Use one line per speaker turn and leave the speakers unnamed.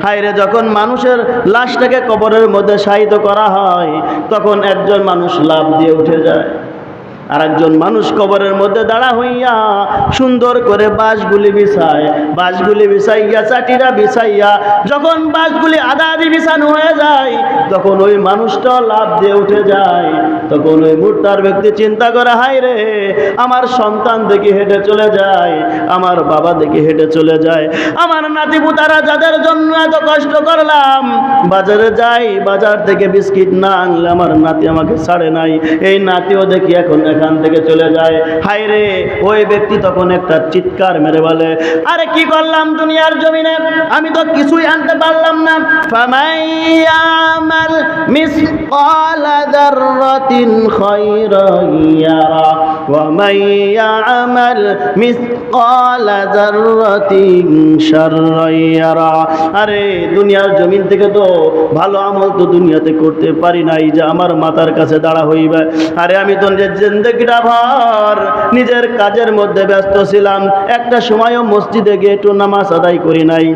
হায়রে যখন মানুষের লাশটাকে কবরের মধ্যে শায়িত করা হয়, তখন একজন মানুষ লাফ দিয়ে উঠে যায়, আর একজন মানুষ কবরের মধ্যে দাঁড়া হইয়া সুন্দর করে বাঁশগুলি বিছায়, বাঁশগুলি বিছাইয়া চাটিরা বিছাইয়া যখন বাঁশগুলি আধা আধি বিছানো হয়ে যায়, তখন ওই মানুষটা লাফ দিয়ে উঠে যায়। তখন ওই মুর্তার ব্যক্তি চিন্তা করে, হায় রে, আমার সন্তান দেখি হেঁটে চলে যায়, আমার বাবা দেখি হেঁটে চলে যায়, আমার নাতি পুতারা যাদের জন্য এত কষ্ট করলাম, বাজারে যাই, বাজার থেকে বিস্কিট না আনলে আমার নাতি আমাকে ছাড়ে নাই, এই নাতিও দেখি এখন এখান থেকে চলে যায়। হায় রে, ওই ব্যক্তি তখন একটা চিৎকার মেরে বলে, আরে কি করলাম দুনিয়ার জমিনে, আমি তো কিছুই আনতে পারলাম না। ফামাইয়ামাল মিসকালা যাররাতিন খায়রান ইয়ারা ওয়া মাইয়ামাল মিসকালা যাররাতিন শাররান ইয়ারা। আরে দুনিয়ার জমিন থেকে তো ভালো আমল তো দুনিয়াতে করতে পারি নাই যে আমার মাতার কাছে দাঁড়া হইবে। আরে আমি তো জিন্দেগিটা ভর নিজের কাজের মধ্যে ব্যস্ত ছিলাম, একটা সময়ও মসজিদে গিয়ে একটু নামাজ আদায় করি নাই।